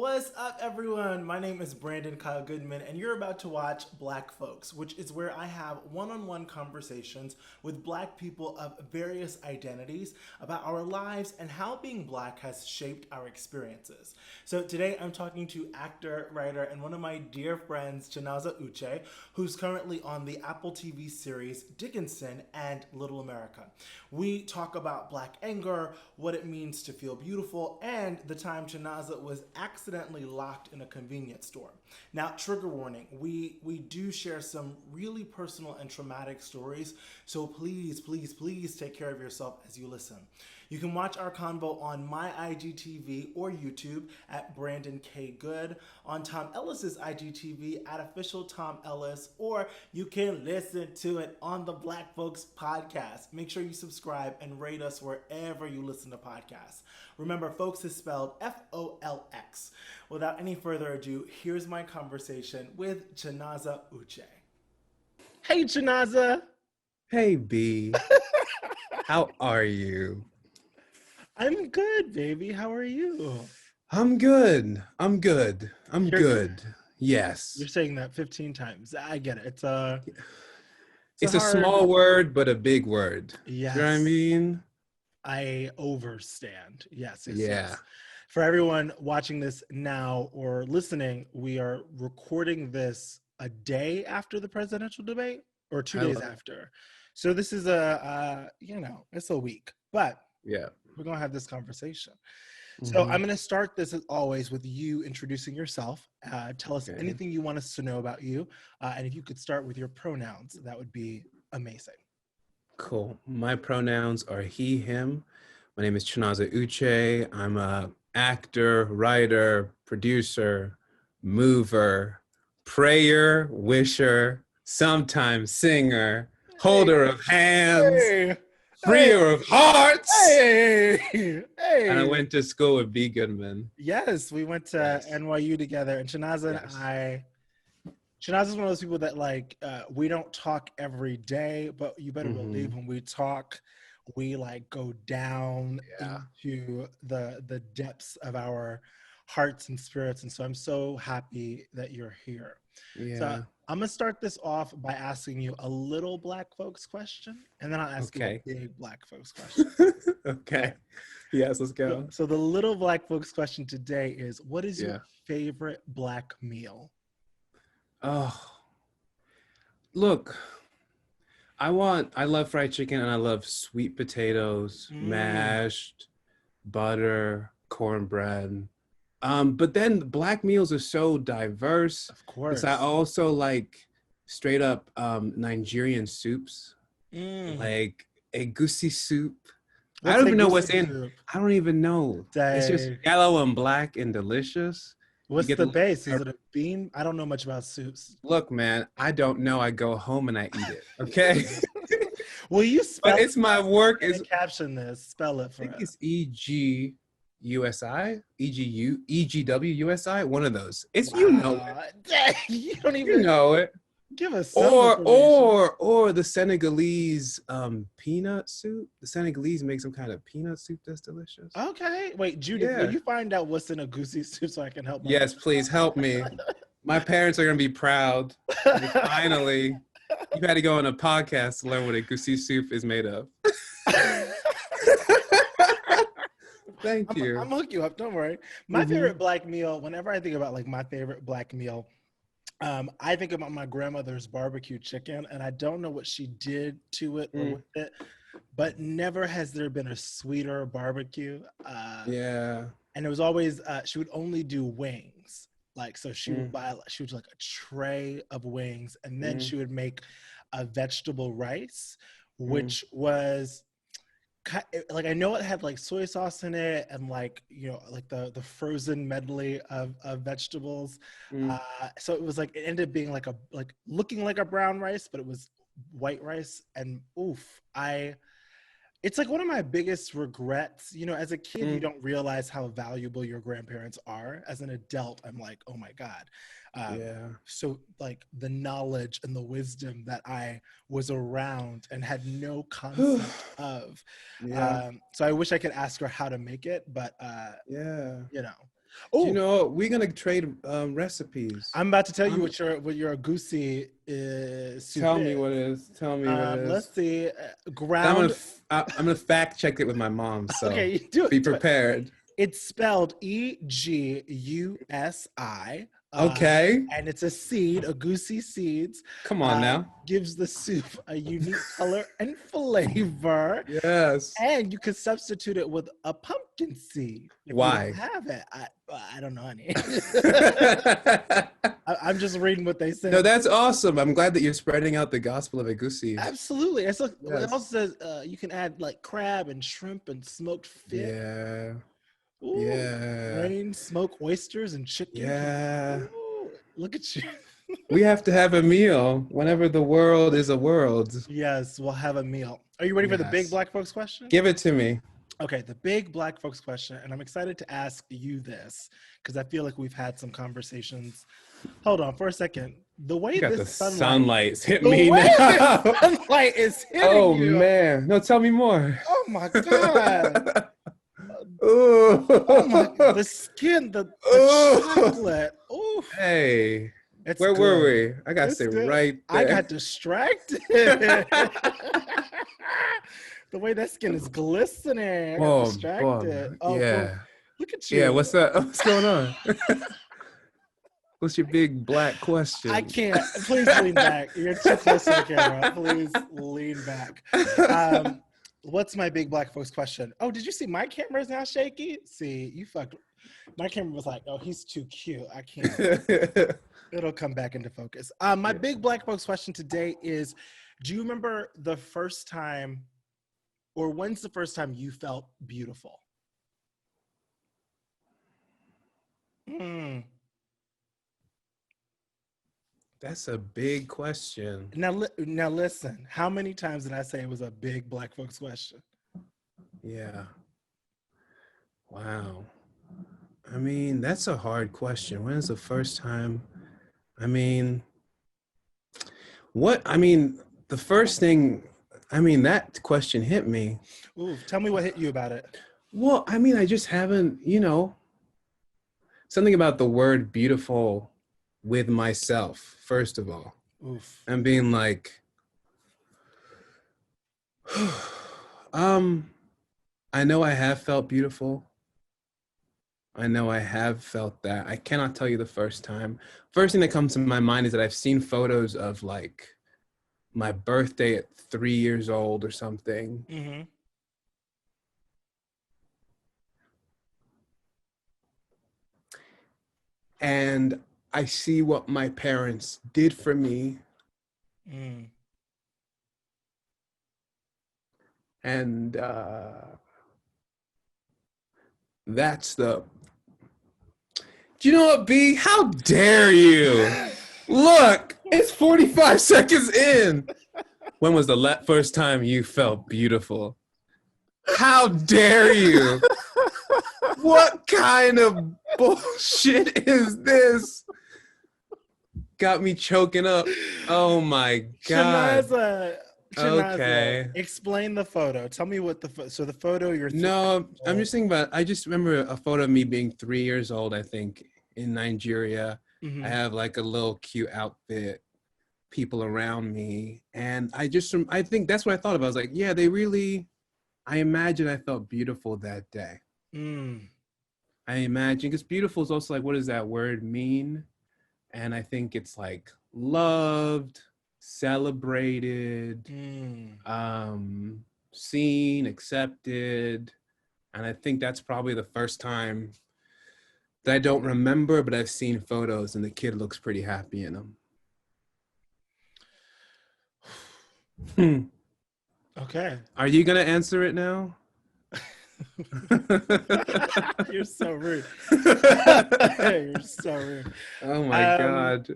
What's up, everyone? My name is Brandon Kyle Goodman, and you're about to watch Black Folks, which is where I have one on one conversations with Black people of various identities about our lives and how being Black has shaped our experiences. So, today I'm talking to actor, writer, and one of my dear friends, Chinaza Uche, who's currently on the Apple TV series Dickinson and Little America. We talk about Black anger, what it means to feel beautiful, and the time Chinaza was accidentally locked in a convenience store. Now, trigger warning, we do share some really personal and traumatic stories, so please take care of yourself as you listen. You can watch our convo on my IGTV or YouTube at Brandon K. Good, on Tom Ellis's IGTV at Official Tom Ellis, or you can listen to it on the Black Folks podcast. Make sure you subscribe and rate us wherever you listen to podcasts. Remember, folks is spelled Folx. Without any further ado, here's my conversation with Chinaza Uche. Hey, Chinaza. Hey, B. How are you? I'm good, baby. How are you? I'm good. I'm good. You're good. Yes. You're saying that 15 times. I get it. It's a hard... small word, but a big word. Yes. You know what I mean? I overstand. Yes. Yeah. For everyone watching this now or listening, we are recording this a day after the presidential debate or 2 days after. So this is it's a week, but yeah, we're going to have this conversation. So I'm going to start this as always with you introducing yourself. Tell us anything you want us to know about you. And if you could start with your pronouns, that would be amazing. Cool. My pronouns are he, him. My name is Chinaza Uche. I'm a actor, writer, producer, mover, prayer, wisher, sometimes singer, holder of hands, freer of hearts. And I went to school with B. Goodman. Yes, we went to NYU together. And Chinaza and I, Chinaza's one of those people that we don't talk every day, but you better believe when we talk, we go down into the depths of our hearts and spirits. And so I'm so happy that you're here. Yeah. So I'm gonna start this off by asking you a little Black folks question, and then I'll ask you a big Black folks question. Okay. Yes, let's go. So the little Black folks question today is, what is your favorite Black meal? Oh, look, I love fried chicken and I love sweet potatoes, mashed, butter, cornbread. But then Black meals are so diverse. Of course. I also like straight up Nigerian soups, like egusi soup. I don't even know what's in. I don't even know. It's just yellow and black and delicious. What's the base? Is it a bean? I don't know much about soups. Look, man, I don't know. I go home and I eat it. Okay. Will you spell? But it's my work. Is caption this? Spell it for us. I think it's EGUSI, EGWUSI. One of those. It's you know it. You don't even know it. Give us some or the Senegalese peanut soup. The Senegalese make some kind of peanut soup that's delicious. Okay. Wait, Judith, will you find out what's in a goosey soup so I can help? Yes, please help me. My parents are gonna be proud. Finally, you've had to go on a podcast to learn what a goosey soup is made of. Thank you. I'm gonna hook you up. Don't worry. My favorite Black meal. Whenever I think about my favorite Black meal, I think about my grandmother's barbecue chicken, and I don't know what she did to it or with it, but never has there been a sweeter barbecue. And it was always she would only do wings. So she would buy she would do a tray of wings, and then she would make a vegetable rice, which was I know it had soy sauce in it and the frozen medley of vegetables. So it was it ended up being looking like a brown rice, but it was white rice. And it's one of my biggest regrets. As a kid, you don't realize how valuable your grandparents are. As an adult, I'm like, oh my God. So the knowledge and the wisdom that I was around and had no concept of. So I wish I could ask her how to make it, but You Oh, know, we're gonna trade recipes. I'm about to tell you I'm, what your goosey soup tell me is. what it is. Tell me what it Let's is. see, I'm gonna ground. I'm gonna fact check it with my mom. So Okay, you do be it. Do it. prepared. It's spelled Egusi, Okay. and it's a seed, a goosey seeds. Come on now. Gives the soup a unique color and flavor. Yes. And you could substitute it with a pumpkin seed if you don't Why? have it. I don't know, honey. I'm just reading what they No, said. that's awesome. I'm glad that you're spreading out the gospel of Egusi. Absolutely. It Yes. also says you can add like crab and shrimp and smoked fish. Yeah. Ooh, Yeah. rain, smoked oysters and chicken. Yeah. Ooh, look at you. We have to have a meal whenever the world is a world. Yes, we'll have a meal. Are you ready for the big Yes. black folks question? Give it to me. Okay, the big black folks question, and I'm excited to ask you this because I feel like we've had some conversations. Hold on for a second. The way You got the this sunlights hit the me way now. this sunlight is hitting Oh you. man. No, tell me more. Oh my god. Ooh. Oh my, the skin, the chocolate. Ooh, Hey. it's Where good. were we? I gotta It's stay good. right I there. got distracted. The way that skin is glistening. I got distracted. Oh, yeah. look at you. Yeah, what's up? What's going on? What's your big black question? I can't. Please lean back. You're too close to the camera. Please lean back. What's my big black folks question? Oh, did you see my camera is now shaky? See, you fucked. My camera was like, oh, he's too cute. I can't. It'll come back into focus. My big black folks question today is, do you remember the first time, or when's the first time you felt beautiful? That's a big question. Now listen, how many times did I say it was a big black folks question? Yeah. Wow. I mean, that's a hard question. When's the first time? I mean, the first thing, that question hit me. Ooh, tell me what hit you about it. Well, I just haven't, something about the word beautiful with myself, first of all. Oof. And being like, I know I have felt beautiful. I know I have felt that. I cannot tell you the first time. First thing that comes to my mind is that I've seen photos of like my birthday at 3 years old or something. Mm-hmm. And I see what my parents did for me. And that's the... Do you know what, B? How dare you? Look, it's 45 seconds in. When was the first time you felt beautiful? How dare you? What kind of bullshit is this? Got me choking up. Oh my God. Chinaza, Okay. explain the photo. Tell me what so the photo you're No, I'm just thinking about, I just remember a photo of me being 3 years old, I think, in Nigeria. Mm-hmm. I have like a little cute outfit, people around me. And I think that's what I thought about. I was like, yeah, I imagine I felt beautiful that day. I imagine, because beautiful is also like, what does that word mean? And I think it's like loved, celebrated, seen, accepted. And I think that's probably the first time that I don't remember, but I've seen photos and the kid looks pretty happy in them. Okay. Are you going to answer it now? You're so rude. You're so rude. Oh my God.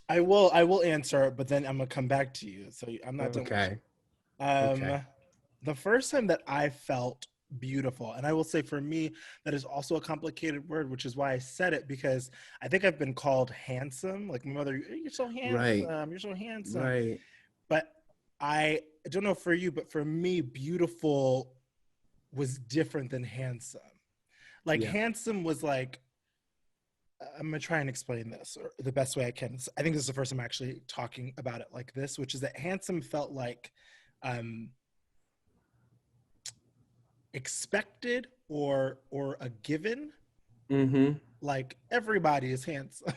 I will answer, but then I'm gonna come back to you. So I'm not done. Okay. Okay. The first time that I felt beautiful, and I will say for me, that is also a complicated word, which is why I said it, because I think I've been called handsome. Like my mother, you're so handsome. Right. You're so handsome. Right. But I don't know for you, but for me, beautiful was different than handsome. Like handsome was like, I'm gonna try and explain this or the best way I can. I think this is the first time I'm actually talking about it like this, which is that handsome felt like um, expected or a given. Mm-hmm. Like everybody is handsome.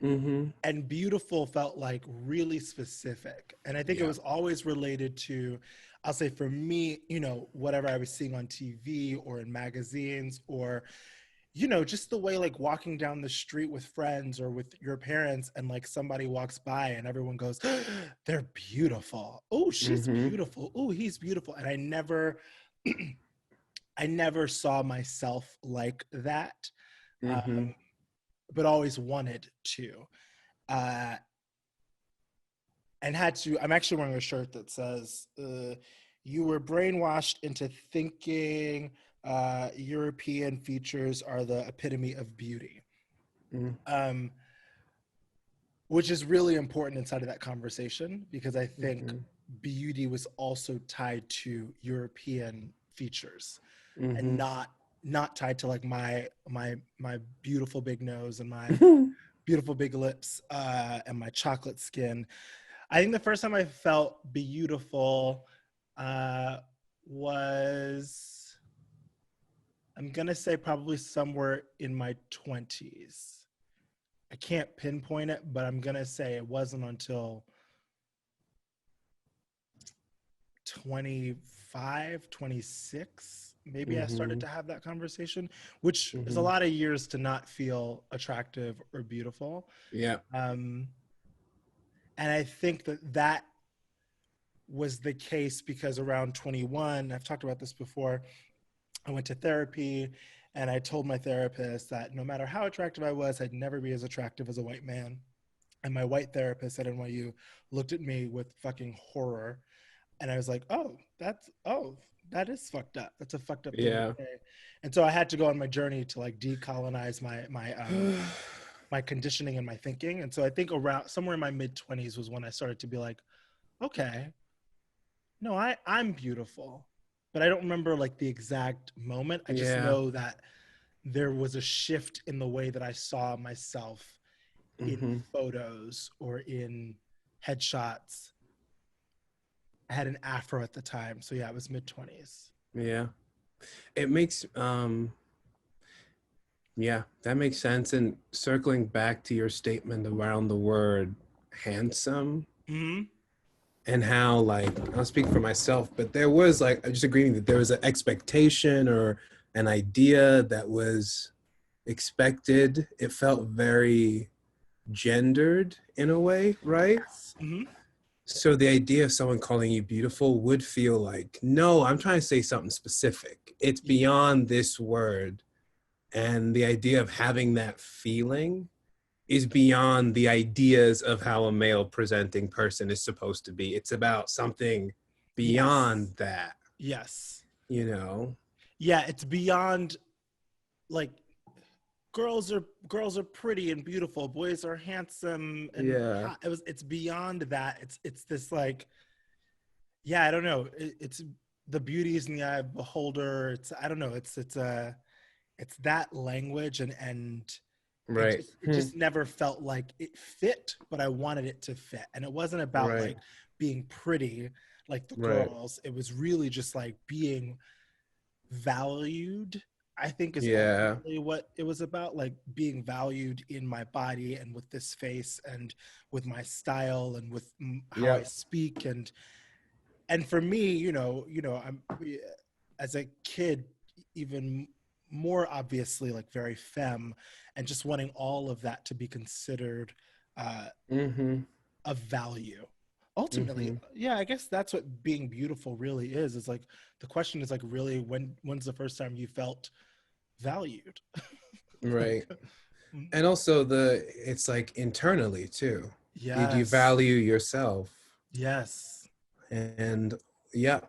Mm-hmm. And beautiful felt like really specific. And I think it Yeah. was always related to, I'll say for me, whatever I was seeing on TV or in magazines, or just the way like walking down the street with friends or with your parents, and like somebody walks by and everyone goes, they're beautiful. Oh, she's Mm-hmm. beautiful. Oh, he's beautiful. And I never I never saw myself like that, Mm-hmm. but always wanted to. Uh, and had to. I'm actually wearing a shirt that says, "You were brainwashed into thinking European features are the epitome of beauty," Mm-hmm. um, which is really important inside of that conversation because I think Mm-hmm. beauty was also tied to European features and Mm-hmm. not tied to like my beautiful big nose and my beautiful big lips and my chocolate skin. I think the first time I felt beautiful uh, was, I'm gonna say probably somewhere in my 20s. I can't pinpoint it, but I'm gonna say it wasn't until 25, 26. Maybe I started Mm-hmm. to have that conversation, which is a Mm-hmm. lot of years to not feel attractive or beautiful. Yeah. Um, and I think that was the case because around 21, I've talked about this before, I went to therapy and I told my therapist that no matter how attractive I was, I'd never be as attractive as a white man. And my white therapist at NYU looked at me with fucking horror. And I was like, that is fucked up. That's a fucked up thing to Yeah. say. And so I had to go on my journey to like decolonize my conditioning and my thinking. And so I think around somewhere in my mid 20s was when I started to be like, okay, no, I'm beautiful. But I don't remember like the exact moment. I just Yeah. know that there was a shift in the way that I saw myself in Mm-hmm. photos or in headshots. I had an afro at the time. So yeah, it was mid 20s. Yeah. It makes yeah, that makes sense. And circling back to your statement around the word handsome Mm-hmm. and how, like, I'll speak for myself, but there was like, I'm just agreeing that there was an expectation or an idea that was expected. It felt very gendered in a way, right? Yes. Mm-hmm. So the idea of someone calling you beautiful would feel like, no, I'm trying to say something specific. It's beyond this word. And the idea of having that feeling is beyond the ideas of how a male presenting person is supposed to be. It's about something Yes. beyond that, Yes. you know? Yeah, it's beyond like girls are pretty and beautiful, boys are handsome and Yeah. hot. It's beyond that. It's this like, yeah, I don't know. It's the beauty is in the eye of the beholder. It's, I don't know. It's that language, and it Right. just it just never felt like it fit, but I wanted it to fit. And it wasn't about Right. like being pretty like the Right. girls. It was really just like being valued, I think, is Yeah. ultimately what it was about, like being valued in my body and with this face and with my style and with how I Yep. speak. And for me, I'm, as a kid, even more obviously like very femme, and just wanting all of that to be considered uh, Mm-hmm. of value. Ultimately, Mm-hmm. yeah, I guess that's what being beautiful really is. Is like the question is like really when's the first time you felt valued? Like, Right. mm, And also it's like internally too. Did you yes, value yourself? yes, And yeah,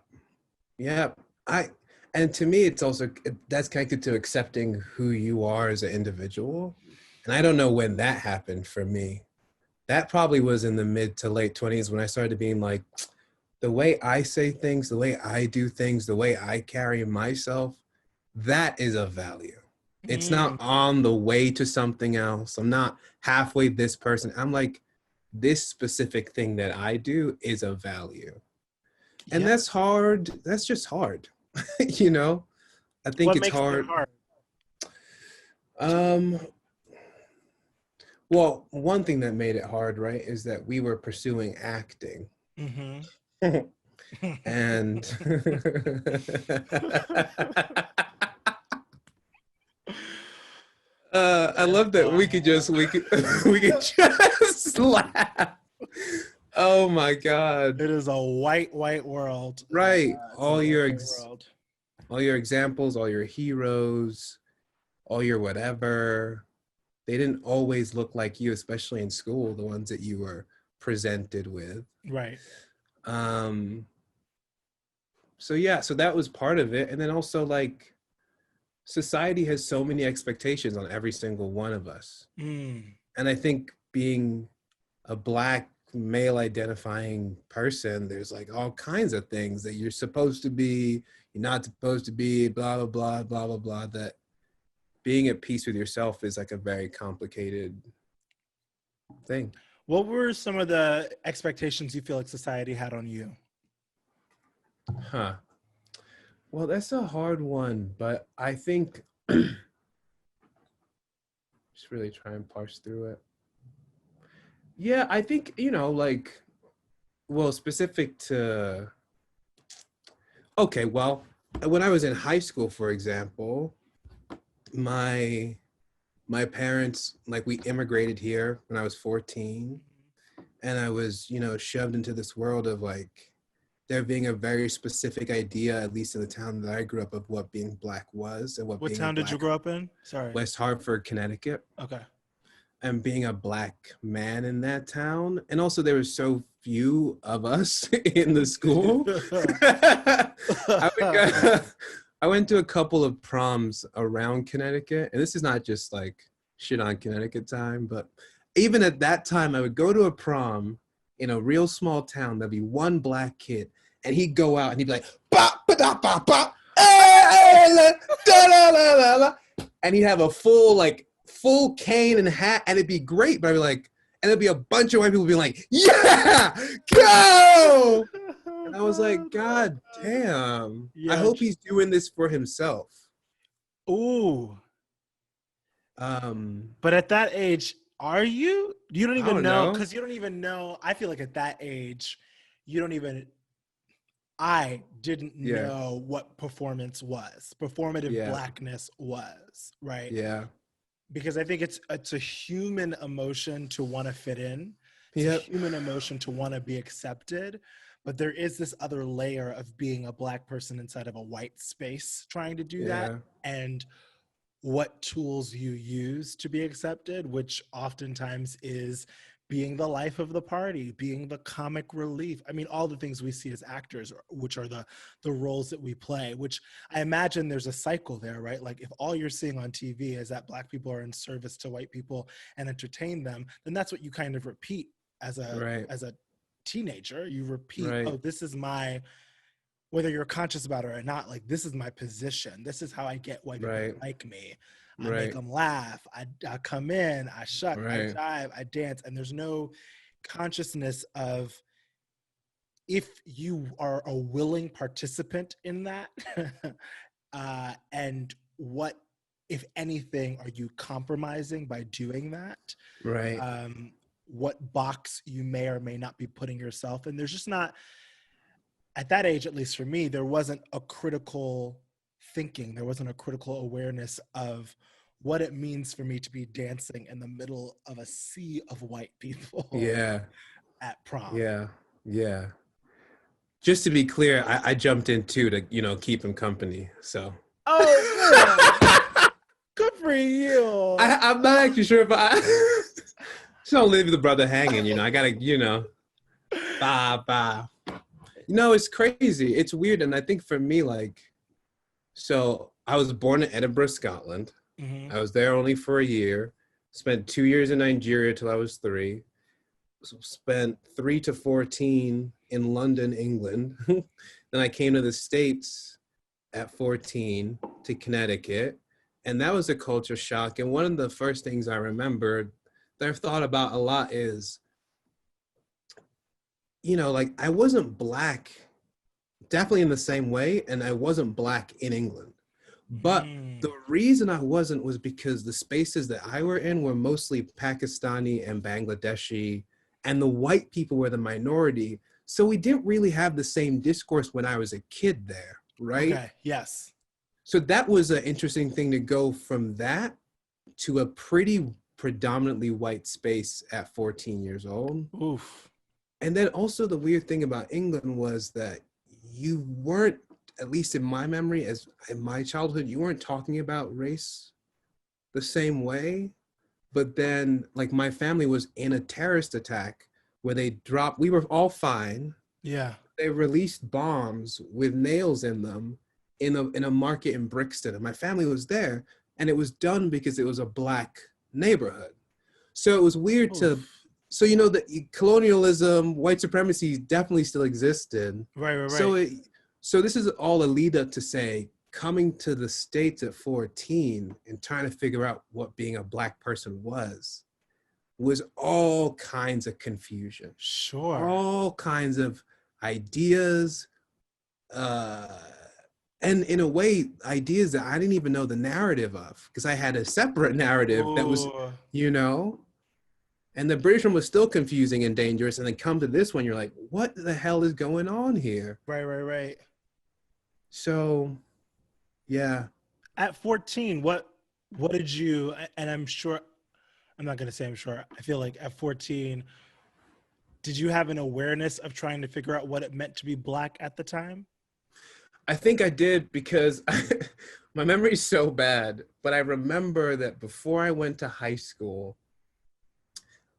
yeah. I and to me it's also that's connected to accepting who you are as an individual. And I don't know when that happened for me. That probably was in the mid to late 20s when I started being like, the way I say things, the way I do things, the way I carry myself, that is of value. It's not on the way to something else. I'm not halfway this person. I'm like, this specific thing that I do is of value. And Yeah. that's hard. That's just hard. You know, I think What it's makes it hard. hard? Um, well, one thing that made it hard, right, is that we were pursuing acting. Mm-hmm. And I love that we could just laugh. Oh my God. It is a white world. Right. It's a white world. All your examples, all your heroes, all your whatever, they didn't always look like you, especially in school, the ones that you were presented with. Right. So yeah, so that was part of it. And then also like society has so many expectations on every single one of us. Mm. And I think being a Black male identifying person, there's like all kinds of things that you're supposed to be, you're not supposed to be, blah, blah, blah, blah, blah, blah, that being at peace with yourself is like a very complicated thing. What were some of the expectations you feel like society had on you? Huh. Well, that's a hard one, but I think just really try and parse through it. Yeah, I think, you know, like, well, specific to, okay, well, when I was in high school, for example, my parents, like, we immigrated here when I was 14, and I was, you know, shoved into this world of like there being a very specific idea, at least in the town that I grew up, of what being Black was and what What being town did you grow up in? Sorry. West Hartford, Connecticut. Okay. And being a Black man in that town. And also there were so few of us in the school. I went to a couple of proms around Connecticut. And this is not just like shit on Connecticut time, but even at that time, I would go to a prom in a real small town. There'd be one Black kid, and he'd go out and he'd be like, ba, ba, da, ba, ba, da, la, la, la, la. And he'd have a full cane and hat, and it'd be great. But I'd be like, and there'd be a bunch of white people being like, yeah, go. And I was like, God damn. Yeah. I hope he's doing this for himself. Ooh. But at that age, are you? You don't even know, because you don't even know. I feel like at that age, you don't even. I didn't know what performance was, performative Blackness was, right? Yeah. Because I think it's a human emotion to want to fit in. It's a human emotion to want to be accepted. But there is this other layer of being a Black person inside of a white space trying to do that. And what tools you use to be accepted, which oftentimes is being the life of the party, being the comic relief. I mean, all the things we see as actors, which are the roles that we play, which I imagine there's a cycle there, right? Like if all you're seeing on TV is that Black people are in service to white people and entertain them, then that's what you kind of repeat as a teenager. You repeat, oh, this is my, whether you're conscious about it or not, like this is my position. This is how I get white people to like me. I make them laugh. I come in, I shuck, I jive, I dance. And there's no consciousness of if you are a willing participant in that and what, if anything, are you compromising by doing that? Right. What box you may or may not be putting yourself in. There's just not, at that age, at least for me, there wasn't a critical thinking. There wasn't a critical awareness of what it means for me to be dancing in the middle of a sea of white people at prom. Yeah. Just to be clear, I jumped in too to, you know, keep him company. So. Oh, good for you. I'm not actually sure if I just don't leave the brother hanging, you know. I gotta, you know, bye. You know, it's crazy. It's weird. And I think for me, like, so I was born in Edinburgh, Scotland. I was there only for a year. Spent 2 years in Nigeria till I was 3. Spent 3 to 14 in London, England. Then I came to the States at 14 to Connecticut. And that was a culture shock. And one of the first things I remembered that I've thought about a lot is, like I wasn't Black definitely in the same way, and I wasn't Black in England. But Mm. the reason I wasn't was because the spaces that I were in were mostly Pakistani and Bangladeshi, and the white people were the minority. So we didn't really have the same discourse when I was a kid there, right? Okay. Yes. So that was an interesting thing to go from that to a pretty predominantly white space at 14 years old. Oof. And then also the weird thing about England was that you weren't, at least in my memory, as in my childhood, you weren't talking about race the same way. But then, like, my family was in a terrorist attack where we were all fine. Yeah. They released bombs with nails in them in a market in Brixton. And my family was there, and it was done because it was a Black neighborhood. So it was weird Oof. so that colonialism, white supremacy definitely still existed. Right. Right. So Right. so this is all a lead up to say coming to the States at 14 and trying to figure out what being a Black person was all kinds of confusion, Sure. all kinds of ideas, and in a way, ideas that I didn't even know the narrative of because I had a separate narrative that was, Ooh. and the British one was still confusing and dangerous. And then come to this one, you're like, what the hell is going on here? Right. Right. Right. So, yeah. At 14, what did you? And I'm sure. I'm not gonna say I'm sure. I feel like at 14, did you have an awareness of trying to figure out what it meant to be Black at the time? I think I did because my memory is so bad. But I remember that before I went to high school,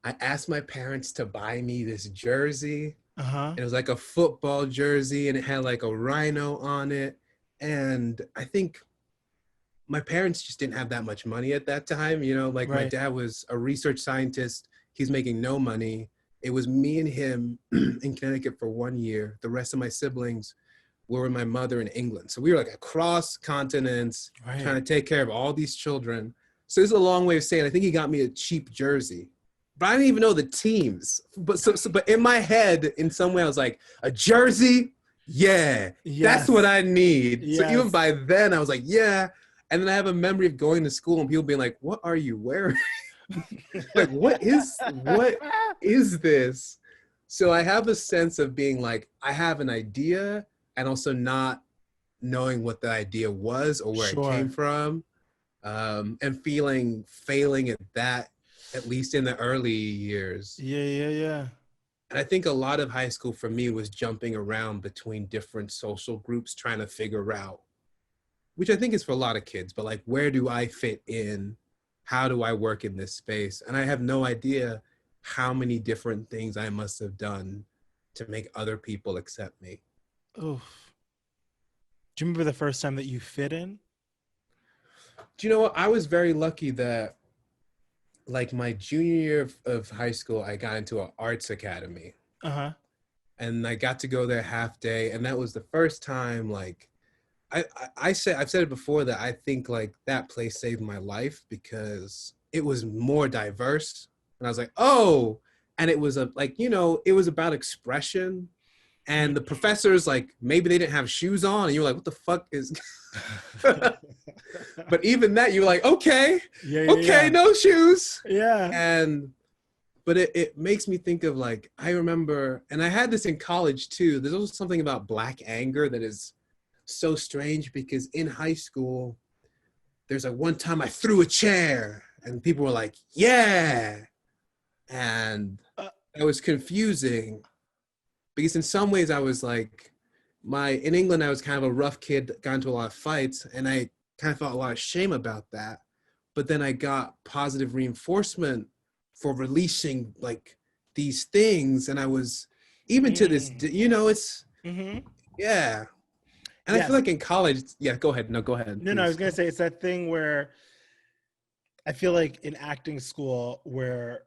I asked my parents to buy me this jersey. Uh-huh. It was like a football jersey and it had like a rhino on it. And I think my parents just didn't have that much money at that time. Like my Right. dad was a research scientist. He's making no money. It was me and him in Connecticut for 1 year. The rest of my siblings were with my mother in England. So we were like across continents trying Right. to take care of all these children. So this is a long way of saying I think he got me a cheap jersey. But I didn't even know the teams. But in my head, in some way, I was like, a jersey? Yeah, that's what Yes. I need. So even Yes. by then, I was like, yeah. And then I have a memory of going to school and people being like, what are you wearing? Like, what is this? So I have a sense of being like, I have an idea and also not knowing what the idea was or where it came Sure. from, and failing at that, at least in the early years. Yeah. Yeah. Yeah. And I think a lot of high school for me was jumping around between different social groups, trying to figure out, which I think is for a lot of kids, but like, where do I fit in? How do I work in this space? And I have no idea how many different things I must have done to make other people accept me. Oof. Do you remember the first time that you fit in? Do you know what? I was very lucky that like my junior year of high school, I got into an arts academy Uh-huh. and I got to go there half day. And that was the first time, like, I've said it before that I think like that place saved my life because it was more diverse. And I was like, oh, and it was it was about expression. And the professors, like, maybe they didn't have shoes on, and you're like, what the fuck is but even that, you're like, okay, Yeah. Yeah. okay, Yeah. no shoes. Yeah. And but it makes me think of like, I remember, and I had this in college too, there's also something about Black anger that is so strange because in high school, there's like one time I threw a chair and people were like, yeah. And Uh, it was confusing because in some ways I was like, in England, I was kind of a rough kid, got into a lot of fights, and I kind of felt a lot of shame about that. But then I got positive reinforcement for releasing like these things. And I was, even to this, mm. it's, Mm-hmm. yeah. And I feel Yes. like in college, yeah, go ahead. No, go ahead, No, I was please. gonna say it's that thing where I feel like in acting school where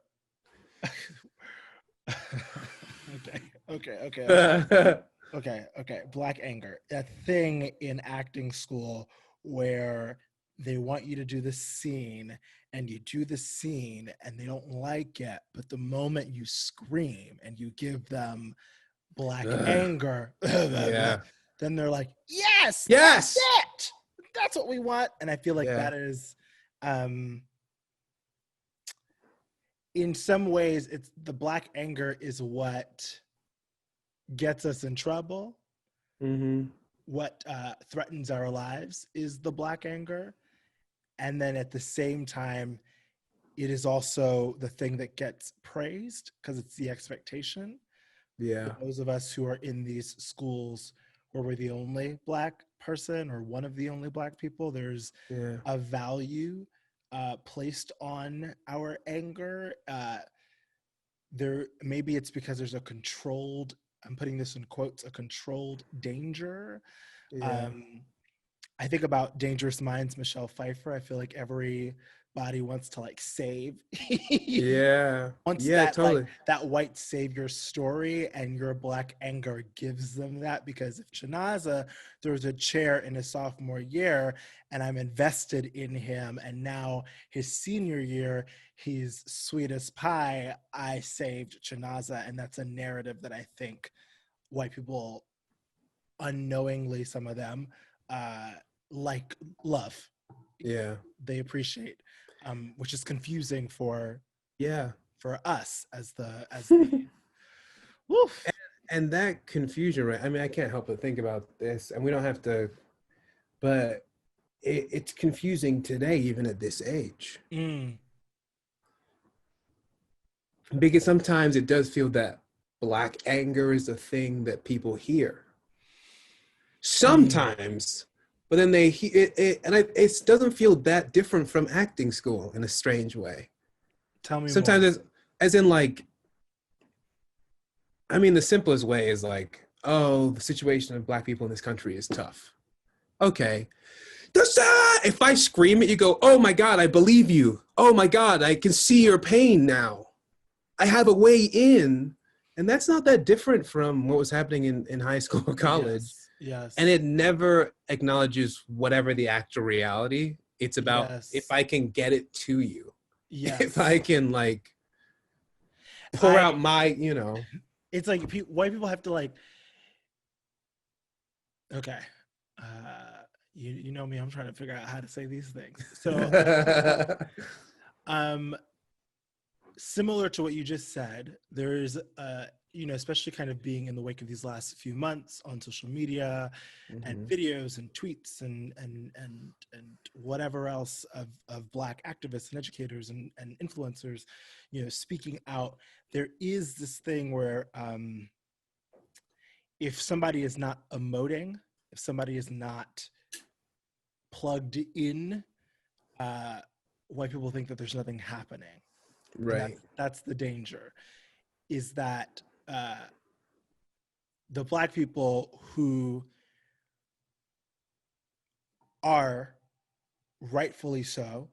okay, okay, okay, okay, okay, okay. Black anger. That thing in acting school where they want you to do this scene, and you do the scene and they don't like it, but the moment you scream and you give them black Ugh. anger, Yeah. then they're like, yes, that's Yes. it, that's what we want. And I feel like Yeah. that is in some ways, it's the black anger is what gets us in trouble. Mm-hmm. What threatens our lives is the black anger. And then at the same time, it is also the thing that gets praised because it's the expectation. For Yeah. those of us who are in these schools where we're the only black person or one of the only black people, there's Yeah. a value placed on our anger. There, maybe it's because there's a controlled, I'm putting this in quotes, a controlled danger. Yeah. um I think about Dangerous Minds, Michelle Pfeiffer. I feel like everybody wants to like save Yeah. wants Yeah, that, like totally. that white savior story, and your black anger gives them that. Because if Chinaza throws a chair in his sophomore year and I'm invested in him, and now his senior year he's sweet as pie, I saved Chinaza. And that's a narrative that I think white people unknowingly, some of them, uh like, love, Yeah. they appreciate, which is confusing Yeah. for us as the woof. And that confusion, right? I mean, I can't help but think about this, and we don't have to, but it's confusing today, even at this age, Mm, because sometimes it does feel that black anger is a thing that people hear. mm. Sometimes, but then it doesn't feel that different from acting school in a strange way. Tell me Sometimes, more. as in like, I mean, the simplest way is like, oh, the situation of black people in this country is tough. Okay. If I scream it, you go, oh my God, I believe you. Oh my God, I can see your pain now. I have a way in. And that's not that different from what was happening in high school or college. Yes, And yes, it never acknowledges whatever the actual reality. It's about if yes, I can get it to you, if I yes. can like pour I out my. It's like white people have to like, okay, uh you know me, I'm trying to figure out how to say these things. So um similar to what you just said, there's especially kind of being in the wake of these last few months on social media and Mhm. videos and tweets and whatever else of black activists and educators and influencers, speaking out. There is this thing where if somebody is not emoting, if somebody is not plugged in, uh, white people think that there's nothing happening. And Right. that's the danger, is that uh, the black people who are rightfully so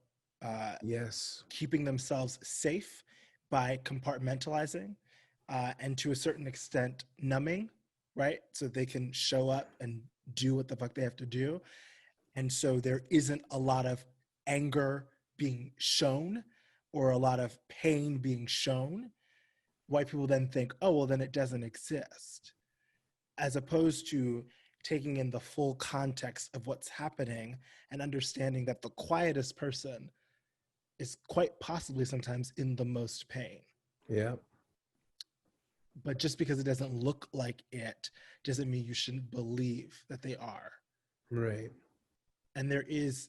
Yes. keeping themselves safe by compartmentalizing and to a certain extent numbing, right? So they can show up and do what the fuck they have to do. And so there isn't a lot of anger being shown or a lot of pain being shown. White people then think, oh, well, then it doesn't exist, as opposed to taking in the full context of what's happening and understanding that the quietest person is quite possibly sometimes in the most pain. Yeah. But just because it doesn't look like it doesn't mean you shouldn't believe that they are. Right. And there is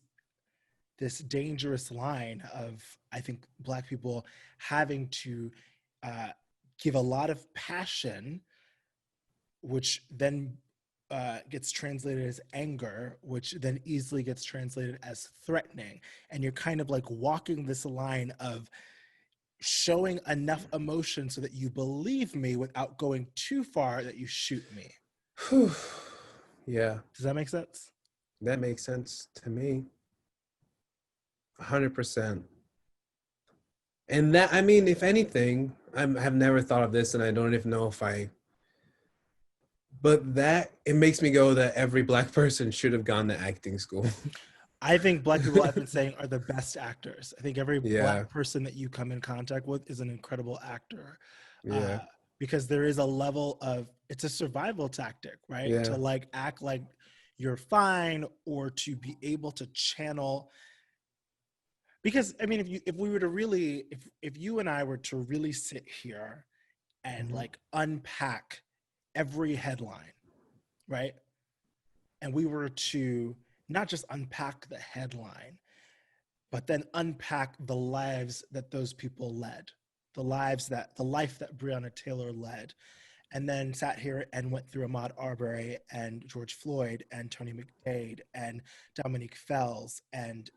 this dangerous line of, I think, black people having to uh, give a lot of passion, which then gets translated as anger, which then easily gets translated as threatening. And you're kind of like walking this line of showing enough emotion so that you believe me without going too far that you shoot me. Whew. Yeah, Does that make sense? that makes sense to me. 100%. And that, I mean, if anything, have never thought of this, and I don't even know if but that it makes me go that every black person should have gone to acting school. I think Black people, I've been saying, are the best actors. I think every Yeah, Black person that you come in contact with is an incredible actor, uh, yeah, because there is a level of, it's a survival tactic, right? To yeah. like act like you're fine, or to be able to channel. Because I mean, if we were to really, if you and I were to really sit here and Mhm. like unpack every headline, right? And we were to not just unpack the headline, but then unpack the lives that those people led, the life that Breonna Taylor led, and then sat here and went through Ahmaud Arbery and George Floyd and Tony McDade and Dominique Fells and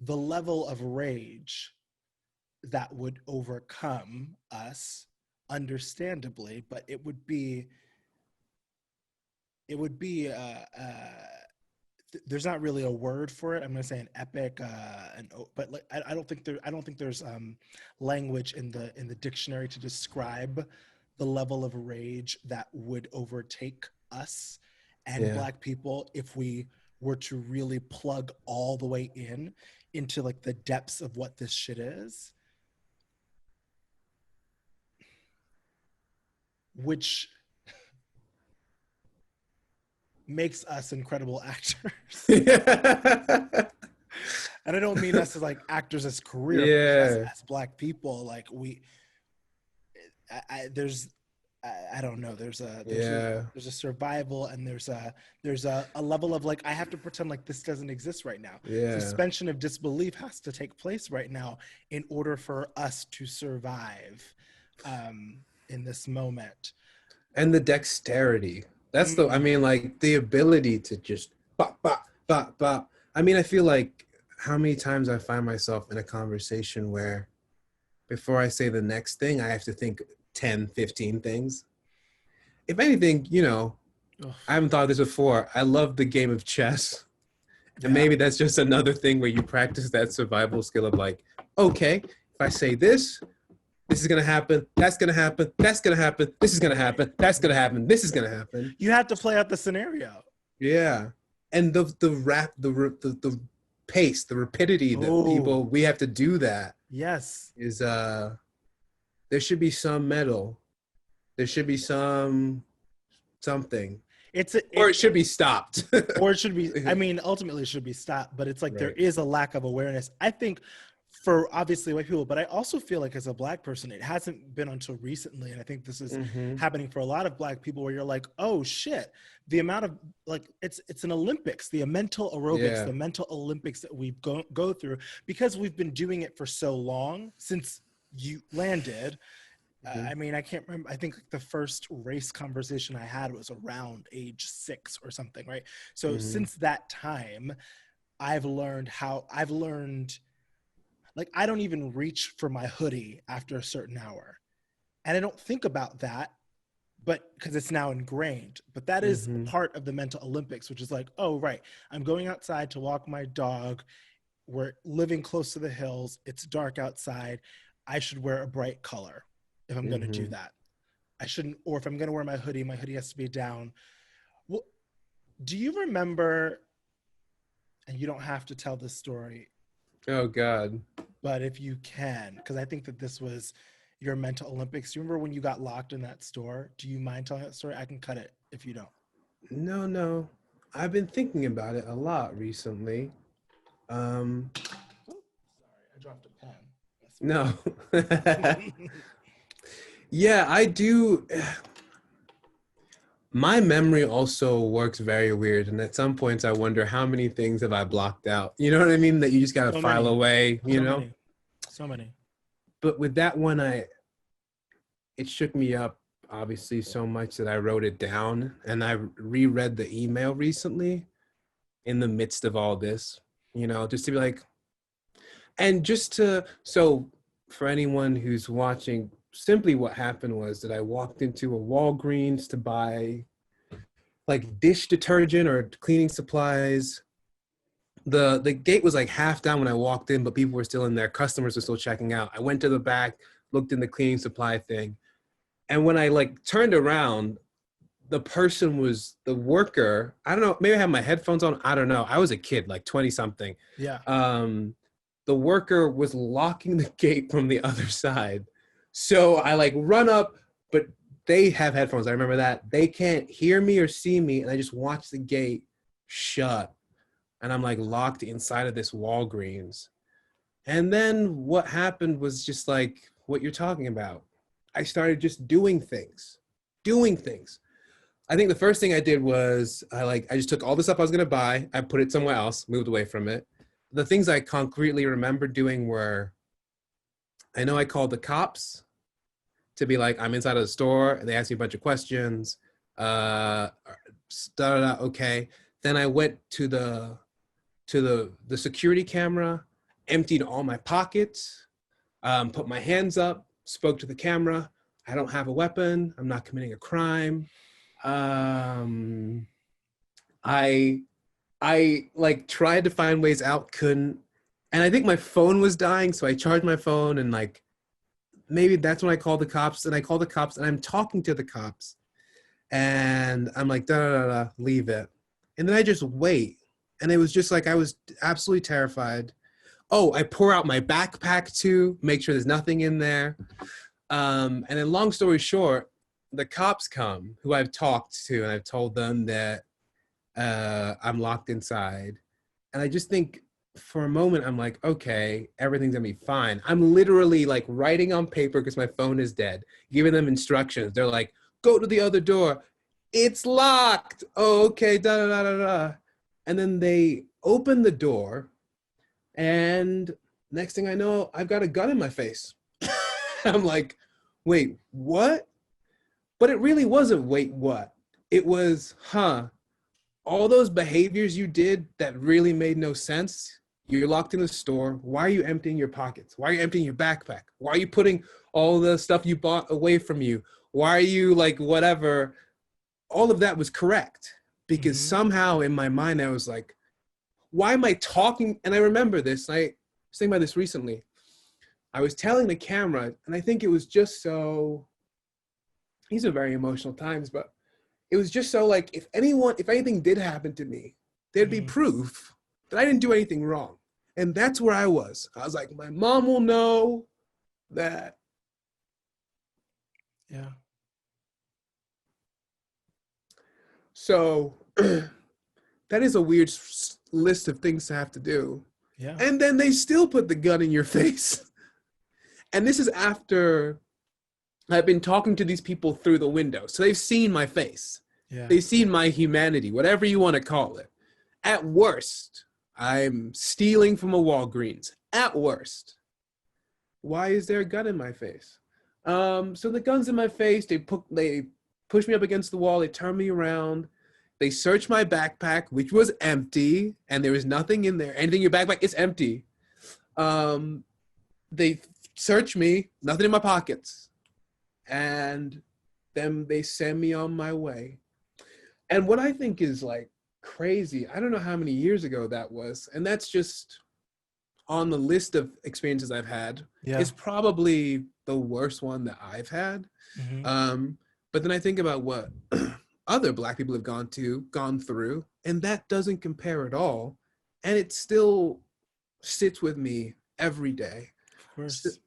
the level of rage that would overcome us, understandably, but it would be there's not really a word for it. I'm going to say an epic, but like, I don't think there's language in the dictionary to describe the level of rage that would overtake us and Yeah. Black people if we were to really plug all the way into like the depths of what this shit is, which makes us incredible actors. And I don't mean us as like actors as career, but just Yeah. as Black people. Like there's, I don't know. Yeah. There's a survival, and there's a level of like, I have to pretend like this doesn't exist right now. Yeah. Suspension of disbelief has to take place right now in order for us to survive in this moment. And the dexterity. That's I Mm. mean, like the ability to just bop, bop, bop, bop. I mean, I feel like how many times I find myself in a conversation where before I say the next thing, I have to think 10, 15 things. If anything, Ugh. I haven't thought of this before. I love the game of chess. And Yeah. maybe that's just another thing where you practice that survival skill of like, okay, if I say this is gonna happen, that's gonna happen, that's gonna happen, this is gonna happen, that's gonna happen, this is gonna happen. You have to play out the scenario. Yeah. And the rap, the pace, the rapidity that Oh, we have to do that yes. is there should be some medal. There should be something. It's a, Or it, it should be stopped. or it should be, I mean, ultimately it should be stopped, but it's like there Right. is a lack of awareness, I think, for obviously white people, but I also feel like as a Black person, it hasn't been until recently, and I think this is Mm-hmm. happening for a lot of Black people, where you're like, oh shit, the amount of like, it's an Olympics, the mental aerobics, Yeah. the mental Olympics that we go through, because we've been doing it for so long since you landed. Mm-hmm. I mean, I can't remember. I think like the first race conversation I had was around age 6 or something, right? So Mm-hmm. since that time, I've learned, like, I don't even reach for my hoodie after a certain hour. And I don't think about that, but because it's now ingrained. But that is a Mm-hmm. part of the mental Olympics, which is like, oh, right, I'm going outside to walk my dog. We're living close to the hills. It's dark outside. I should wear a bright color if I'm going to do Mm-hmm. that. I shouldn't, or if I'm going to wear my hoodie has to be down. Well, do you remember, and you don't have to tell this story, Oh God. but if you can, because I think that this was your mental Olympics. Do you remember when you got locked in that store? Do you mind telling that story? I can cut it if you don't. No, no. I've been thinking about it a lot recently. Um, Oh, sorry, I dropped a pen. no. Yeah, I do. My memory also works very weird. And at some points, I wonder how many things have I blocked out? You know what I mean? That you just got to So file many, away, so many, so many. But with that one, it shook me up obviously so much that I wrote it down and I reread the email recently in the midst of all this, just to be like, and just to, so for anyone who's watching, simply what happened was that I walked into a Walgreens to buy like dish detergent or cleaning supplies. The gate was like half down when I walked in, but people were still in there. Customers were still checking out. I went to the back, looked in the cleaning supply thing. And when I like turned around, the person was the worker. I don't know. Maybe I had my headphones on. I don't know. I was a kid, like 20 something. Yeah. The worker was locking the gate from the other side. So I like run up, but they have headphones. I remember that. They can't hear me or see me. And I just watch the gate shut. And I'm like locked inside of this Walgreens. And then what happened was just like what you're talking about. I started just doing things. I think the first thing I did was I just took all the stuff I was gonna buy, I put it somewhere else, moved away from it. The things I concretely remember doing were, I know I called the cops to be like, I'm inside of the store, and they asked me a bunch of questions. Da, da, da, okay. Then I went to the security camera, emptied all my pockets, put my hands up, spoke to the camera. I don't have a weapon. I'm not committing a crime. I like tried to find ways out, couldn't. And I think my phone was dying, so I charged my phone, and like maybe that's when I called the cops. And I called the cops, and I'm talking to the cops, and I'm like, da da da da, leave it. And then I just wait, and it was just like I was absolutely terrified. Oh, I pour out my backpack too, make sure there's nothing in there. And then long story short, the cops come, who I've talked to, and I've told them that I'm locked inside. And I just think for a moment, I'm like, okay, everything's gonna be fine. I'm literally like writing on paper because my phone is dead, giving them instructions. They're like, go to the other door. It's locked. Oh, okay, da da da da da. And then they open the door, and next thing I know, I've got a gun in my face. I'm like, wait, what? But it really wasn't, wait, what? It was, all those behaviors you did that really made no sense. You're locked in the store. Why are you emptying your pockets? Why are you emptying your backpack? Why are you putting all the stuff you bought away from you? Why are you like, whatever? All of that was correct because somehow in my mind, I was like, why am I talking? And I remember this, I was thinking about this recently. I was telling the camera, and I think it was just so, these are very emotional times, but it was just so like, if anything did happen to me, there'd be proof that I didn't do anything wrong. And that's where I was. I was like, my mom will know that. Yeah. So that is a weird list of things to have to do. Yeah. And then they still put the gun in your face. And this is after I've been talking to these people through the window. So they've seen my face. Yeah. They've seen my humanity, whatever you want to call it. At worst, I'm stealing from a Walgreens. At worst. Why is there a gun in my face? So the gun's in my face. They push me up against the wall. They turn me around. They search my backpack, which was empty, and there was nothing in there. Anything in your backpack, it's empty. They search me, nothing in my pockets. And then they send me on my way. And what I think is like crazy, I don't know how many years ago that was, and that's just on the list of experiences I've had. Yeah. It's probably the worst one that I've had. But then I think about what other Black people have gone through, and that doesn't compare at all. And it still sits with me every day. Of course.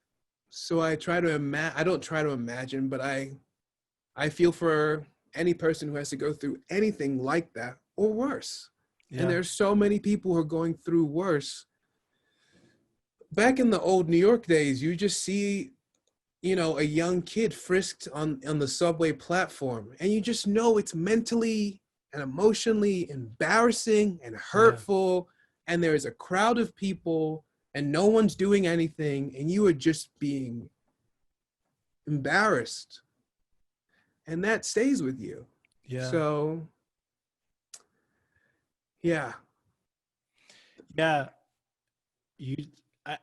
So I try to I don't try to imagine, but I feel for any person who has to go through anything like that or worse. Yeah. And there's so many people who are going through worse. Back in the old New York days, you just see, a young kid frisked on the subway platform, and you just know it's mentally and emotionally embarrassing and hurtful. Yeah. And there is a crowd of people and no one's doing anything, and you are just being embarrassed. And that stays with you. Yeah. So, yeah. Yeah.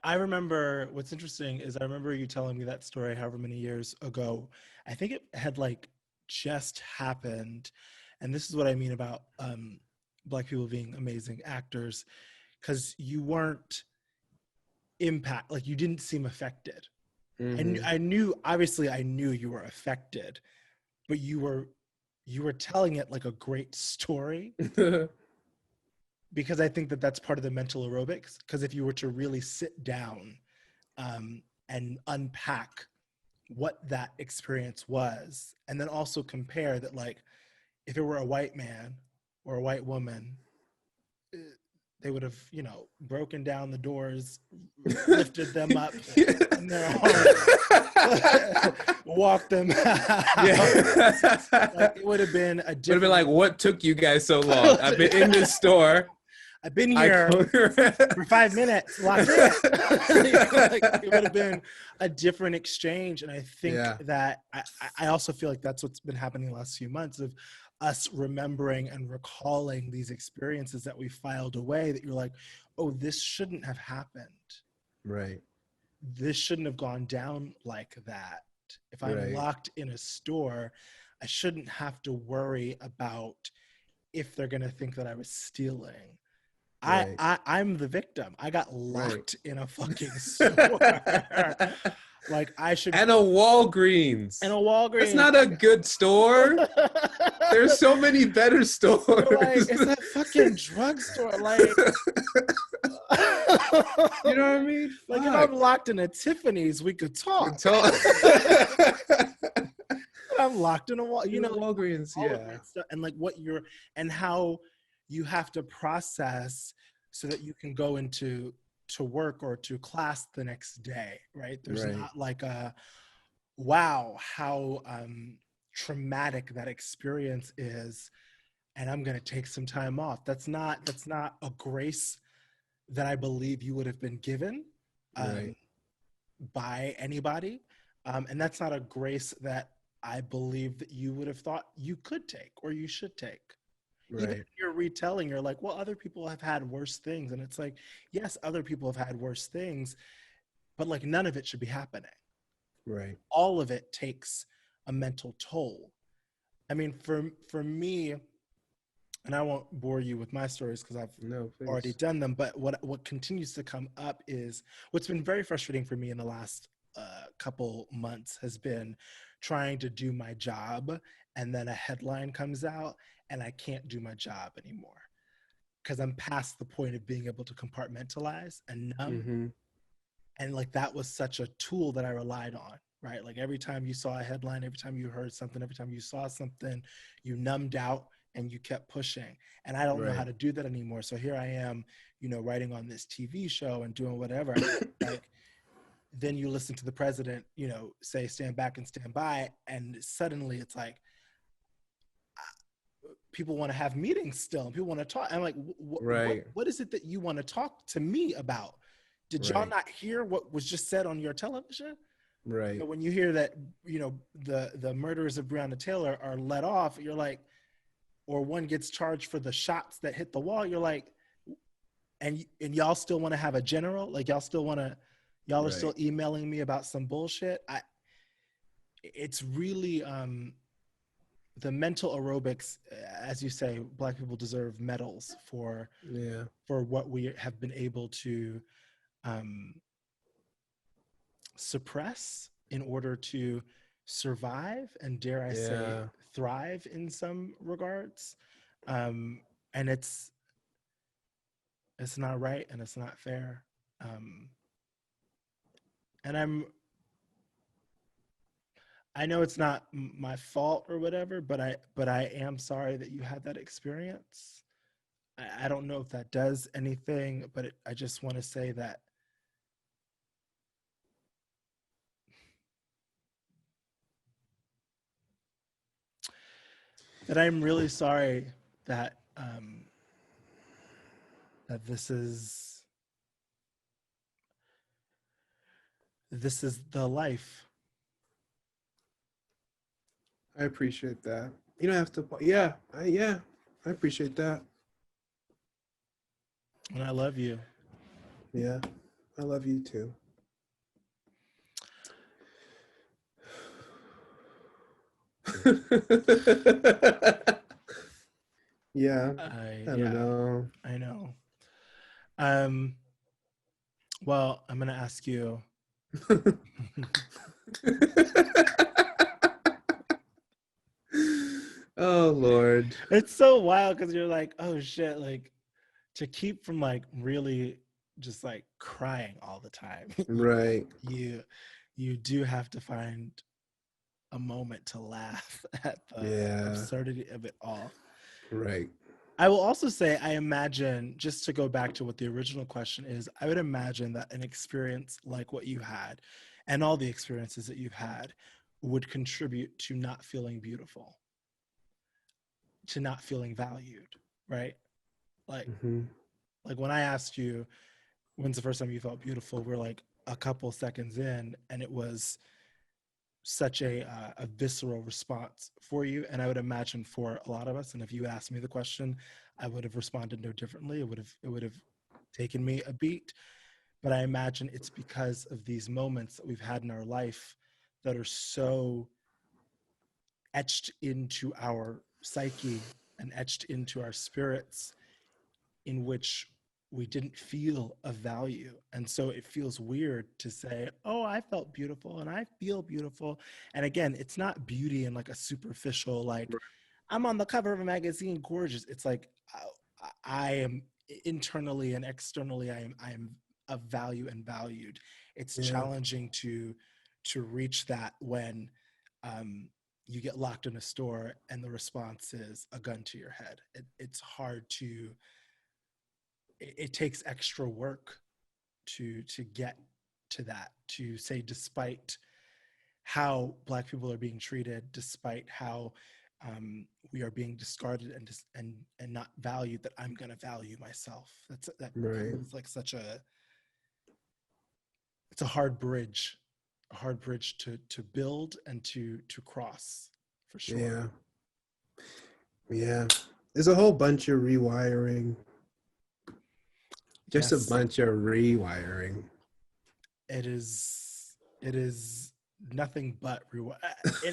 I remember, what's interesting is I remember you telling me that story however many years ago. I think it had like just happened. And this is what I mean about Black people being amazing actors, because you weren't like you didn't seem affected. I knew, obviously I knew you were affected, but you were you were telling it like a great story, because I think that that's part of the mental aerobics. Because if you were to really sit down and unpack what that experience was, and then also compare that, like, if it were a white man or a white woman, they would have, you know, broken down the doors, lifted them up in their arms, walked them out. Yeah. Like, it would have been a Would have different. been like, what took you guys so long? I've been in this store. I've been here for 5 minutes, locked in. Like, it would have been a different exchange. And I think that I also feel like that's what's been happening the last few months, of us remembering and recalling these experiences that we filed away, that you're like, oh, this shouldn't have happened. Right. This shouldn't have gone down like that. If I'm locked in a store, I shouldn't have to about if they're going to think that I was stealing. Right. I'm the victim. I got locked in a fucking store. Like, I should. And a Walgreens. That's not a good store. There's so many better stores. Like, it's a fucking drugstore. Like, you know what I mean? Like, if I'm locked in a Tiffany's, we could talk. I'm locked in a wall, you know, Walgreens, and like and how you have to process so that you can go to work or to class the next day, right? There's not like a, wow, how traumatic that experience is, and I'm going to take some time off. That's not a grace that I believe you would have been given by anybody. And that's not a grace that I believe that you would have thought you could take or you should take. Even if you're retelling, you're like, well, other people have had worse things. And it's like, yes, other people have had worse things, but like, none of it should be happening. Right. All of it takes a mental toll. I mean, for me, and I won't bore you with my stories because I've already done them, but what continues to come up is what's been very frustrating for me in the last couple months has been trying to do my job, and then a headline comes out and I can't do my job anymore because I'm past the point of being able to compartmentalize and numb. Mm-hmm. And like, that was such a tool that I relied on, right? Like, every time you saw a headline, every time you heard something, every time you saw something, you numbed out and you kept pushing. And I don't know how to do that anymore. So here I am, you know, writing on this TV show and doing whatever. Like, then you listen to the president, you know, say, stand back and stand by. And suddenly it's like, people want to have meetings still. People want to talk. I'm like, what is it that you want to talk to me about? Did y'all not hear what was just said on your television? Right. You know, when you hear that, you know, the murderers of Breonna Taylor are let off, you're like, or one gets charged for the shots that hit the wall, you're like, and y'all still want to have a general? Like, y'all still want to, y'all are still emailing me about some bullshit? It's really, the mental aerobics, as you say, Black people deserve medals for what we have been able to suppress in order to survive and, dare I say, thrive in some regards. And it's not right and it's not fair. And I know it's not my fault or whatever, but I am sorry that you had that experience. I don't know if that does anything, but I just want to say that I'm really sorry that that this is the life. I appreciate that. You don't have to. I appreciate that. And I love you. Yeah, I love you too. Yeah, I don't know. I know. Well, I'm gonna ask you. Oh Lord. It's so wild because you're like, oh shit, like to keep from like really just like crying all the time. Right. you you do have to find a moment to laugh at the Yeah. absurdity of it all. Right. I will also say, I imagine, just to go back to what the original question is, I would imagine that an experience like what you had and all the experiences that you've had would contribute to not feeling beautiful, to not feeling valued, right? Like, Hmm. like when I asked you, when's the first time you felt beautiful? We're like a couple seconds in, and it was such a visceral response for you, and I would imagine for a lot of us. And if you asked me the question, I would have responded no differently. It would have taken me a beat, but I imagine it's because of these moments that we've had in our life that are so etched into our psyche and etched into our spirits, in which we didn't feel a value. And so it feels weird to say, oh, I felt beautiful and I feel beautiful. And again, it's not beauty in like a superficial, like, I'm on the cover of a magazine, gorgeous. It's like, I am internally and externally, I am of value and valued. It's Yeah. challenging to reach that when um, you get locked in a store and the response is a gun to your head. It's hard to, it takes extra work to get to that, to say, despite how Black people are being treated, despite how we are being discarded and not valued, that I'm going to value myself. That Right. feels like such a, it's a hard bridge, to build and to cross, for sure. Yeah. Yeah. There's a whole bunch of rewiring. Just a Yes, bunch of rewiring. it is nothing but reward.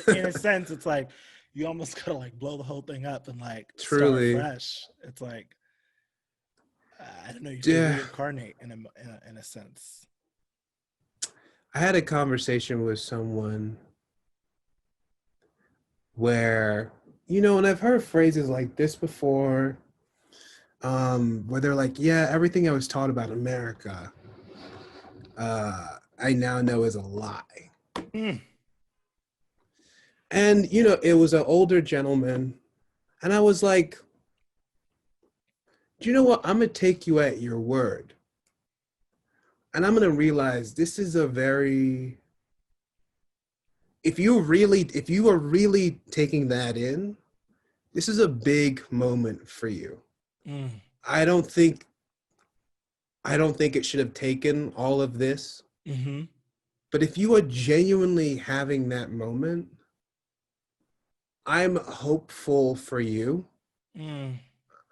In a sense, it's like you almost gotta like blow the whole thing up and like start Truly. fresh. It's like, I don't know. You have to Yeah. reincarnate in a sense. I had a conversation with someone where, and I've heard phrases like this before, where they're like, yeah, everything I was taught about America, I now know is a lie. Mm, And, it was an older gentleman. And I was like, do you know what? I'm going to take you at your word. And I'm going to realize this is a very, if you are really taking that in, this is a big moment for you. mm, I don't think I don't think it should have taken all of this. mm-hmm, But if you are genuinely having that moment, I'm hopeful for you. mm,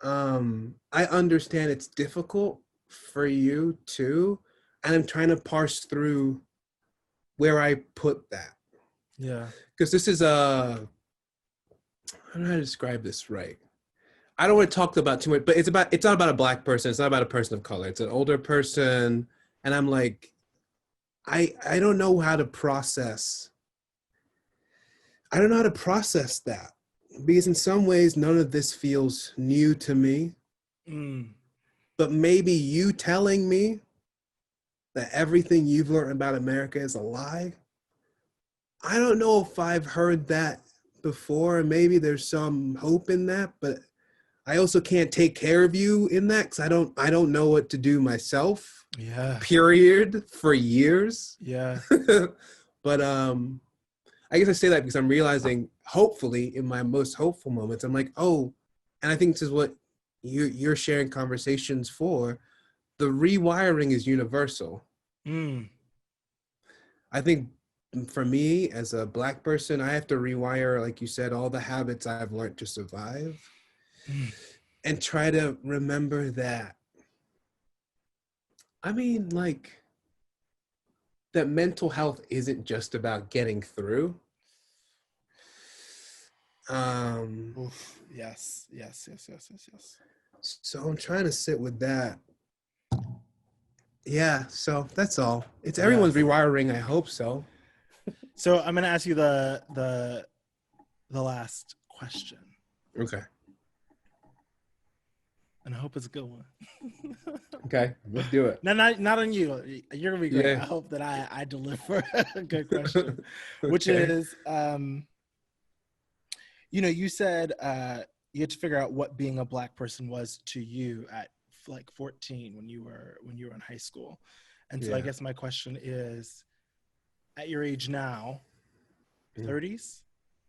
I understand it's difficult for you too, and I'm trying to parse through where I put that, yeah. because this is a, I don't know how to describe this right. I don't want to talk about too much, but it's not about a Black person. It's not about a person of color. It's an older person, and I'm like, I don't know how to process. I don't know how to process that, because in some ways none of this feels new to me. Mm, But maybe you telling me that everything you've learned about America is a lie. I don't know if I've heard that before. Maybe there's some hope in that, but I also can't take care of you in that, because I don't know what to do myself. yeah. Period, for years. Yeah. But I guess I say that because I'm realizing, hopefully, in my most hopeful moments, I'm like, oh, and I think this is what you're sharing conversations for. The rewiring is universal. Mm, I think for me as a Black person, I have to rewire, like you said, all the habits I've learned to survive, mm, and try to remember that. I mean, like, that mental health isn't just about getting through. Um, oof. Yes. Yes. Yes. Yes. Yes. Yes. so I'm trying to sit with that. Yeah, so that's all. It's everyone's Yes. rewiring, I hope so. So I'm gonna ask you the last question. Okay. And I hope it's a good one. Okay. Let's do it. No, not on you. You're gonna be great. I Yeah. hope that I deliver a good question, which Okay. is, you said you had to figure out what being a Black person was to you at like 14 when you were in high school, and so I Yeah. guess my question is, at your age now, 30s,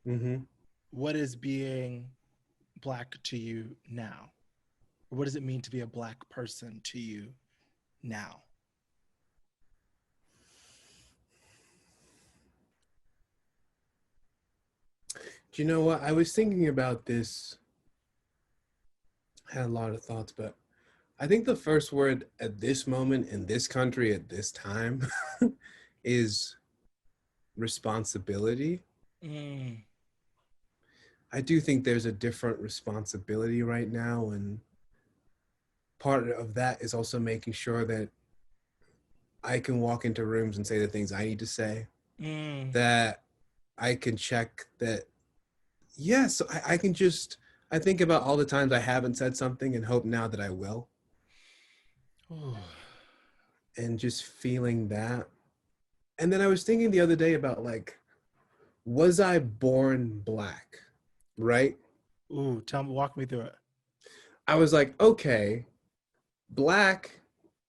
Mm-hmm. what is being Black to you now? Or what does it mean to be a Black person to you now? Do you know what? I was thinking about this. I had a lot of thoughts, but I think the first word at this moment in this country at this time is responsibility. Mm, I do think there's a different responsibility right now, and part of that is also making sure that I can walk into rooms and say the things I need to say, mm. that I can check that, yes, I can just, I think about all the times I haven't said something and hope now that I will, Ooh. and just feeling that. And then I was thinking the other day about like, was I born Black? Right? Ooh, walk me through it. I was like, okay, Black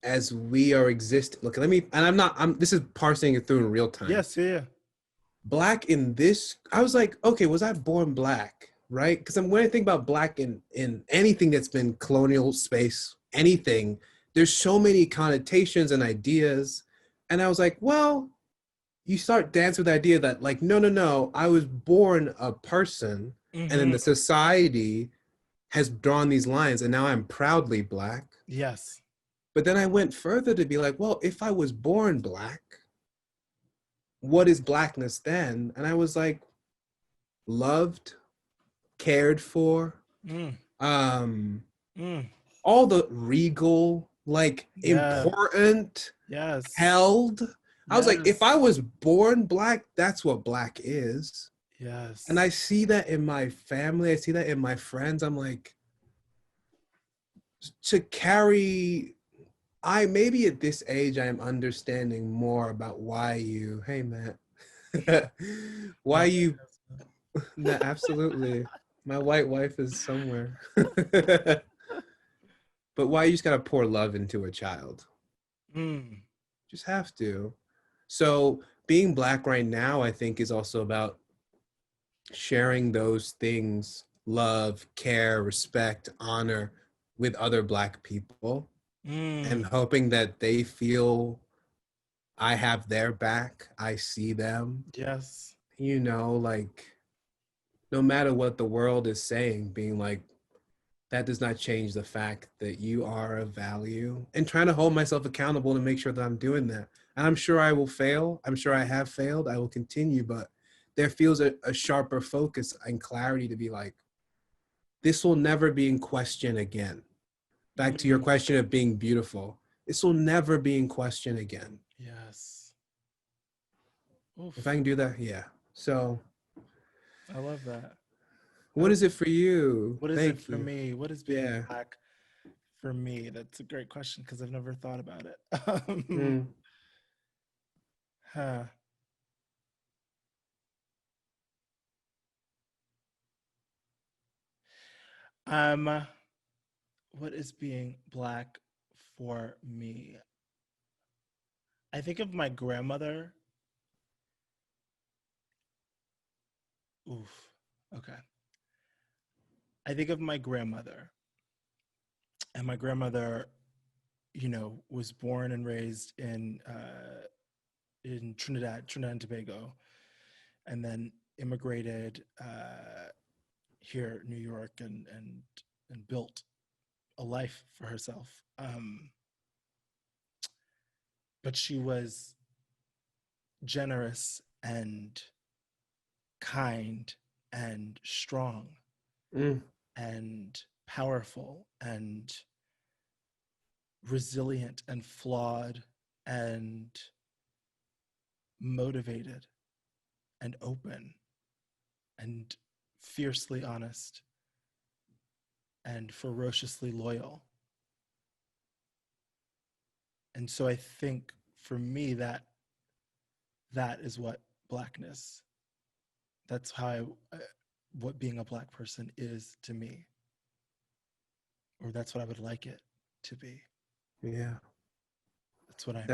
as we are existing. Look, let me, and this is parsing it through in real time. Yes, yeah. Black in this, I was like, okay, was I born Black? Right? Because when I think about Black in anything that's been colonial space, anything, there's so many connotations and ideas. And I was like, well, you start dancing with the idea that like, no, no, no, I was born a person, and then Mm-hmm. the society has drawn these lines, and now I'm proudly Black. Yes. But then I went further to be like, well, if I was born Black, what is Blackness then? And I was like, loved, cared for, Mm, um, mm. all the regal, like Yeah. important, Yes. held. I was like, if I Yes. was born Black, that's what Black is. And Yes. I see that in my family, I see that in my friends. I'm like, to carry, I maybe at this age I am understanding more about why you, hey Matt, why My you, no, absolutely. My white wife is somewhere. But why you just gotta pour love into a child? mm. Just have to. So being Black right now, I think, is also about sharing those things, love, care, respect, honor, with other Black people, and Mm. hoping that they feel I have their back, I see them, Yes. like no matter what the world is saying, being like, that does not change the fact that you are of value, and trying to hold myself accountable to make sure that I'm doing that. And I'm sure I will fail. I'm sure I have failed. I will continue, but there feels a sharper focus and clarity to be like, this will never be in question again. Back to your Mm. question of being beautiful. This will never be in question again. Yes. If I Oof. can do that, yeah. So, I love that. I what love, is it for you? what is it Thank for you. me? What is being Yeah. Black for me? That's a great question because I've never thought about it. Mm. Huh. Um, what is being Black for me? I think of my grandmother. Oof. Okay. I think of my grandmother, and my grandmother, was born and raised in Trinidad and Tobago, and then immigrated here in New York and built a life for herself. But she was generous and kind and strong Mm. and powerful and resilient and flawed and motivated and open and fiercely honest. and ferociously loyal. And so I think for me that is what Blackness, that's how what being a Black person is to me, or that's what I would like it to be. Yeah. That's what I'm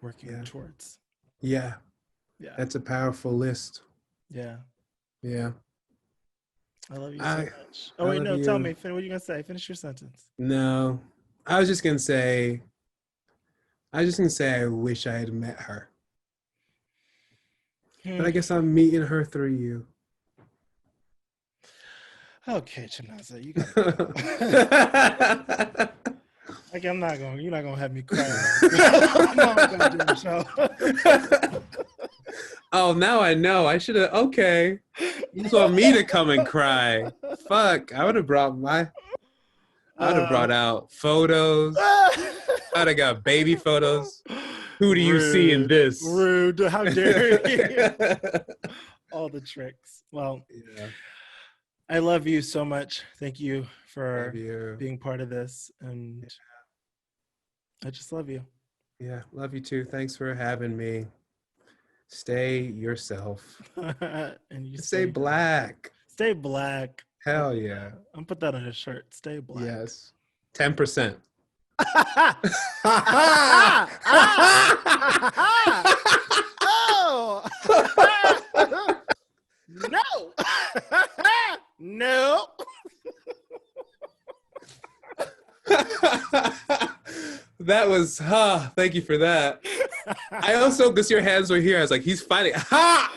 working towards. Yeah. Yeah. That's a powerful list. Yeah. Yeah. I love you so much. Oh, I wait, no, love tell you. me. What are you going to say? Finish your sentence. No. I was just going to say, I wish I had met her. But I guess I'm meeting her through you. Okay, Chinaza, you got it. Like, you're not gonna have me cry. No, show. Oh, now I know. I should have. Okay, you just want me to come and cry? Fuck! I would have brought out photos. I'd have got baby photos. Who do you see in this? Rude! How dare you? All the tricks. Well, yeah. I love you so much. Thank you for being part of this, and I just love you. Yeah, love you too. Thanks for having me. Stay yourself. And you stay Black. Stay Black. Hell yeah. I'm put that on a shirt. Stay Black. Yes. 10%. Oh. No. No. That was thank you for that. I also, because your hands were here, I was like, he's fighting. I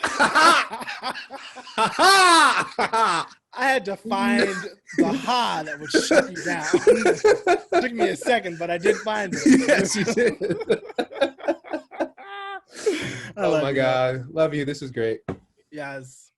had to find the ha that would shut you down. It took me a second, but I did find it. Yes, you did. Oh my God. Love you. This was great. Yes.